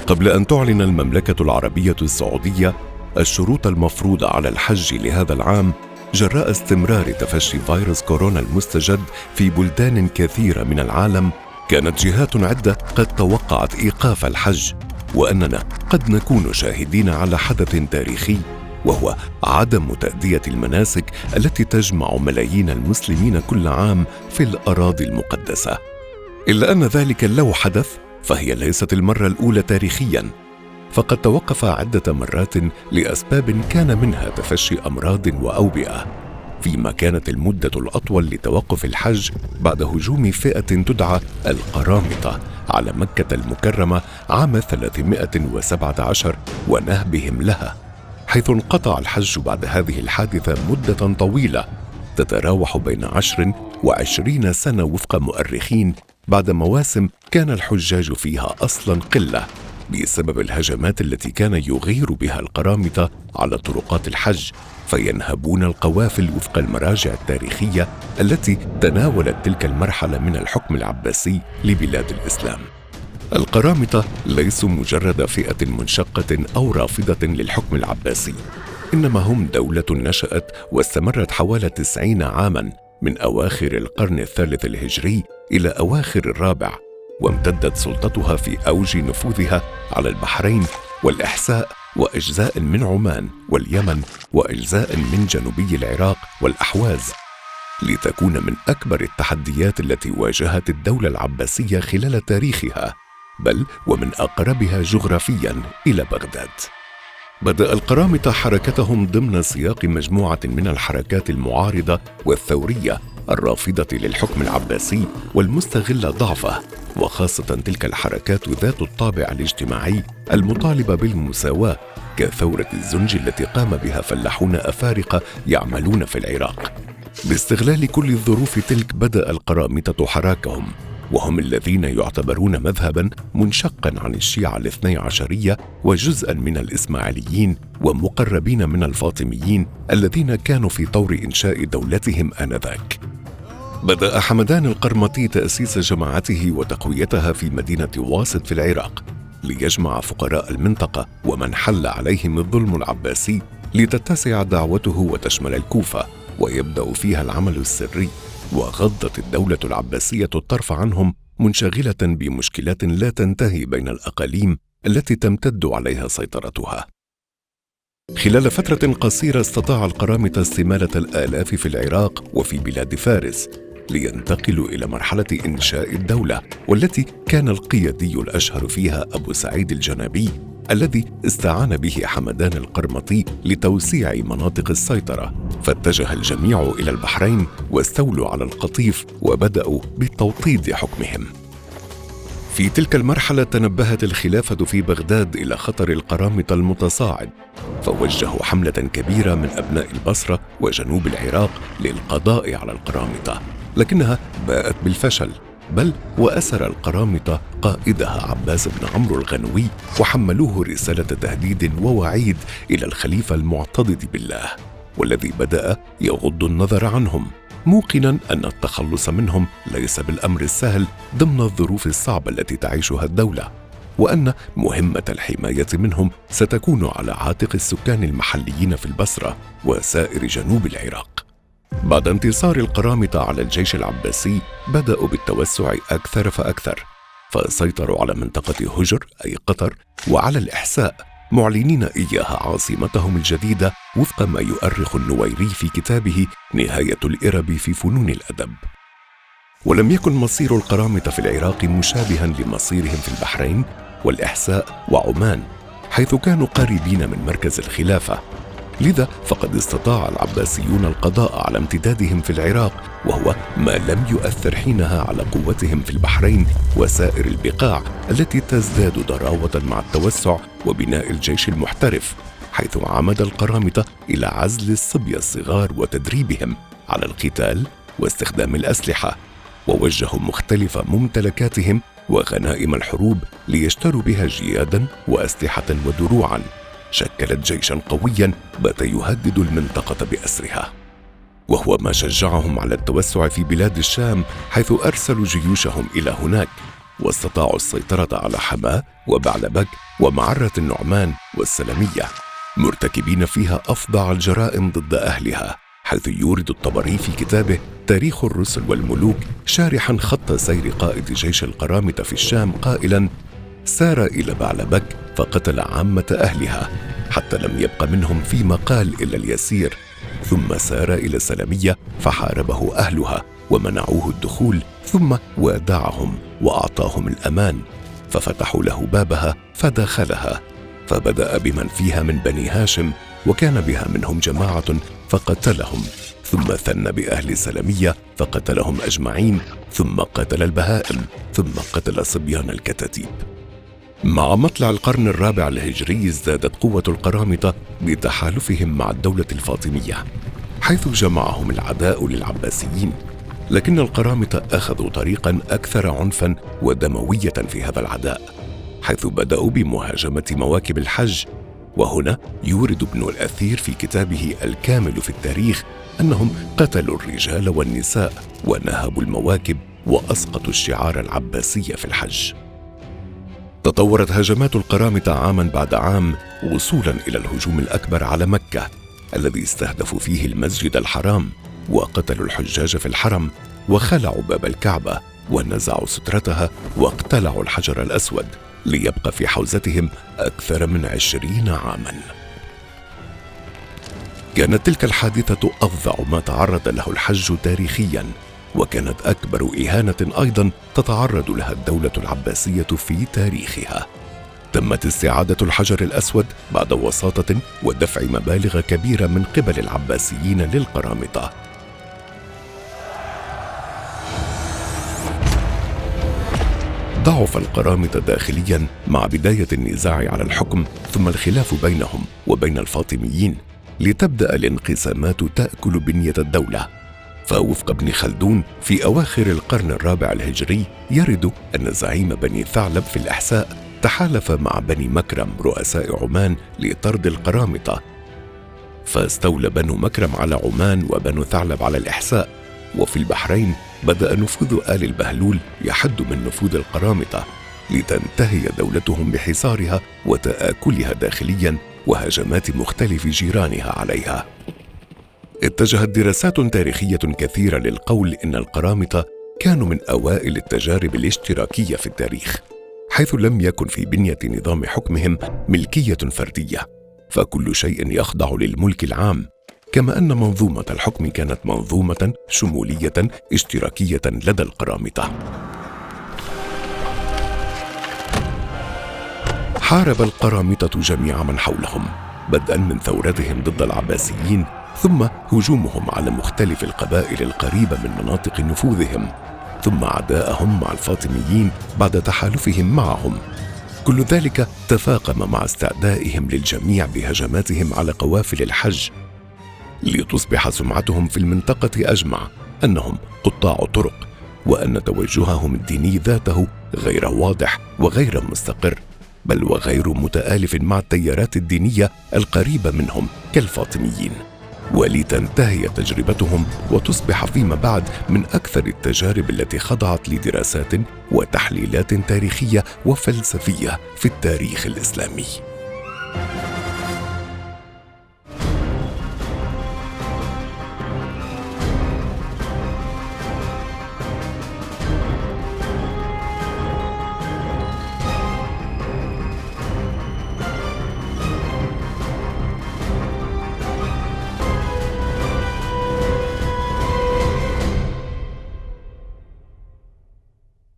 قبل أن تعلن المملكة العربية السعودية الشروط المفروضة على الحج لهذا العام جراء استمرار تفشي فيروس كورونا المستجد في بلدان كثيرة من العالم، كانت جهات عدة قد توقعت إيقاف الحج، وأننا قد نكون شاهدين على حدث تاريخي، وهو عدم تأدية المناسك التي تجمع ملايين المسلمين كل عام في الأراضي المقدسة. إلا أن ذلك لو حدث فهي ليست المرة الأولى تاريخياً، فقد توقف عدة مرات لأسباب كان منها تفشي أمراض وأوبئة، فيما كانت المدة الأطول لتوقف الحج بعد هجوم فئة تدعى القرامطة على مكة المكرمة عام 317 ونهبهم لها، حيث انقطع الحج بعد هذه الحادثة مدة طويلة تتراوح بين 10 و20 سنة وفق مؤرخين، بعد مواسم كان الحجاج فيها أصلاً قلة بسبب الهجمات التي كان يغير بها القرامطة على طرقات الحج، فينهبون القوافل وفق المراجع التاريخية التي تناولت تلك المرحلة من الحكم العباسي لبلاد الإسلام. القرامطة ليسوا مجرد فئة منشقة أو رافضة للحكم العباسي، إنما هم دولة نشأت واستمرت حوالي 90 عاماً من أواخر القرن الثالث الهجري إلى أواخر الرابع، وامتدت سلطتها في أوج نفوذها على البحرين والإحساء وأجزاء من عمان واليمن وأجزاء من جنوبي العراق والأحواز، لتكون من أكبر التحديات التي واجهت الدولة العباسية خلال تاريخها، بل ومن أقربها جغرافياً إلى بغداد. بدأ القرامطة حركتهم ضمن سياق مجموعة من الحركات المعارضة والثورية الرافضة للحكم العباسي والمستغلة ضعفه، وخاصة تلك الحركات ذات الطابع الاجتماعي المطالبة بالمساواة، كثورة الزنج التي قام بها فلاحون أفارقة يعملون في العراق. باستغلال كل الظروف تلك بدأ القرامطة حراكهم، وهم الذين يعتبرون مذهباً منشقاً عن الشيعة الاثني عشرية وجزءاً من الإسماعيليين ومقربين من الفاطميين الذين كانوا في طور إنشاء دولتهم آنذاك. بدأ حمدان القرمطي تأسيس جماعته وتقويتها في مدينة واسط في العراق، ليجمع فقراء المنطقة ومن حل عليهم الظلم العباسي، لتتسع دعوته وتشمل الكوفة ويبدأ فيها العمل السري. وغضت الدولة العباسية الطرف عنهم، منشغلة بمشكلات لا تنتهي بين الأقاليم التي تمتد عليها سيطرتها. خلال فترة قصيرة استطاع القرامطة استمالة الآلاف في العراق وفي بلاد فارس، لينتقلوا إلى مرحلة إنشاء الدولة، والتي كان القيادي الأشهر فيها أبو سعيد الجنابي، الذي استعان به حمدان القرمطي لتوسيع مناطق السيطرة. فاتجه الجميع إلى البحرين واستولوا على القطيف وبدأوا بتوطيد حكمهم. في تلك المرحلة تنبهت الخلافة في بغداد إلى خطر القرامطة المتصاعد، فوجهوا حملة كبيرة من أبناء البصرة وجنوب العراق للقضاء على القرامطة، لكنها باءت بالفشل، بل وأسر القرامطة قائدها عباس بن عمرو الغنوي، وحملوه رسالة تهديد ووعيد إلى الخليفة المعتضد بالله، والذي بدأ يغض النظر عنهم، موقنا أن التخلص منهم ليس بالأمر السهل ضمن الظروف الصعبة التي تعيشها الدولة، وأن مهمة الحماية منهم ستكون على عاتق السكان المحليين في البصرة وسائر جنوب العراق. بعد انتصار القرامطة على الجيش العباسي بدأوا بالتوسع أكثر فأكثر، فسيطروا على منطقة هجر أي قطر وعلى الإحساء، معلنين إياها عاصمتهم الجديدة وفق ما يؤرخ النويري في كتابه نهاية الإرب في فنون الأدب. ولم يكن مصير القرامطة في العراق مشابها لمصيرهم في البحرين والإحساء وعمان، حيث كانوا قريبين من مركز الخلافة، لذا فقد استطاع العباسيون القضاء على امتدادهم في العراق، وهو ما لم يؤثر حينها على قوتهم في البحرين وسائر البقاع التي تزداد ضراوة مع التوسع وبناء الجيش المحترف، حيث عمد القرامطة إلى عزل الصبية الصغار وتدريبهم على القتال واستخدام الأسلحة، ووجهوا مختلف ممتلكاتهم وغنائم الحروب ليشتروا بها جيادا وأسلحة ودروعا، شكلت جيشا قويا بات يهدد المنطقة بأسرها، وهو ما شجعهم على التوسع في بلاد الشام، حيث أرسلوا جيوشهم إلى هناك، واستطاعوا السيطرة على حماة وبعلبك ومعرة النعمان والسلمية، مرتكبين فيها أفظع الجرائم ضد أهلها، حيث يورد الطبري في كتابه تاريخ الرسل والملوك شارحا خط سير قائد جيش القرامطة في الشام قائلا: سار إلى بعلبك فقتل عامة أهلها حتى لم يبق منهم في مقال إلا اليسير، ثم سار إلى سلمية فحاربه أهلها ومنعوه الدخول، ثم وادعهم وأعطاهم الأمان، ففتحوا له بابها فدخلها، فبدأ بمن فيها من بني هاشم، وكان بها منهم جماعة فقتلهم، ثم ثن بأهل سلمية فقتلهم أجمعين، ثم قتل البهائم، ثم قتل صبيان الكتاتيب. مع مطلع القرن الرابع الهجري ازدادت قوة القرامطة بتحالفهم مع الدولة الفاطمية، حيث جمعهم العداء للعباسيين، لكن القرامطة أخذوا طريقا أكثر عنفا ودموية في هذا العداء، حيث بدأوا بمهاجمة مواكب الحج. وهنا يورد ابن الأثير في كتابه الكامل في التاريخ أنهم قتلوا الرجال والنساء ونهبوا المواكب وأسقطوا الشعار العباسي في الحج. تطورت هجمات القرامطة عاما بعد عام، وصولا إلى الهجوم الأكبر على مكة الذي استهدفوا فيه المسجد الحرام، وقتلوا الحجاج في الحرم، وخلعوا باب الكعبة، ونزعوا سترتها، واقتلعوا الحجر الأسود، ليبقى في حوزتهم أكثر من 20 عاما. كانت تلك الحادثة أفظع ما تعرض له الحج تاريخيا، وكانت أكبر إهانة أيضا تتعرض لها الدولة العباسية في تاريخها. تمت استعادة الحجر الأسود بعد وساطة ودفع مبالغ كبيرة من قبل العباسيين للقرامطة. ضعف القرامطة داخليا مع بداية النزاع على الحكم، ثم الخلاف بينهم وبين الفاطميين، لتبدأ الانقسامات تأكل بنية الدولة. فوفق ابن خلدون في أواخر القرن الرابع الهجري يرد أن زعيم بني ثعلب في الإحساء تحالف مع بني مكرم رؤساء عمان لطرد القرامطة، فاستولى بنو مكرم على عمان وبنو ثعلب على الإحساء. وفي البحرين بدأ نفوذ آل البهلول يحد من نفوذ القرامطة، لتنتهي دولتهم بحصارها وتآكلها داخليا وهجمات مختلف جيرانها عليها. اتجهت دراسات تاريخية كثيرة للقول إن القرامطة كانوا من أوائل التجارب الاشتراكية في التاريخ، حيث لم يكن في بنية نظام حكمهم ملكية فردية، فكل شيء يخضع للملك العام، كما أن منظومة الحكم كانت منظومة شمولية اشتراكية لدى القرامطة. حارب القرامطة جميع من حولهم، بدءا من ثورتهم ضد العباسيين، ثم هجومهم على مختلف القبائل القريبة من مناطق نفوذهم، ثم عداءهم مع الفاطميين بعد تحالفهم معهم. كل ذلك تفاقم مع استعدائهم للجميع بهجماتهم على قوافل الحج، لتصبح سمعتهم في المنطقة أجمع أنهم قطاع طرق، وأن توجههم الديني ذاته غير واضح وغير مستقر، بل وغير متآلف مع التيارات الدينية القريبة منهم كالفاطميين، ولتنتهي تجربتهم وتصبح فيما بعد من أكثر التجارب التي خضعت لدراسات وتحليلات تاريخية وفلسفية في التاريخ الإسلامي.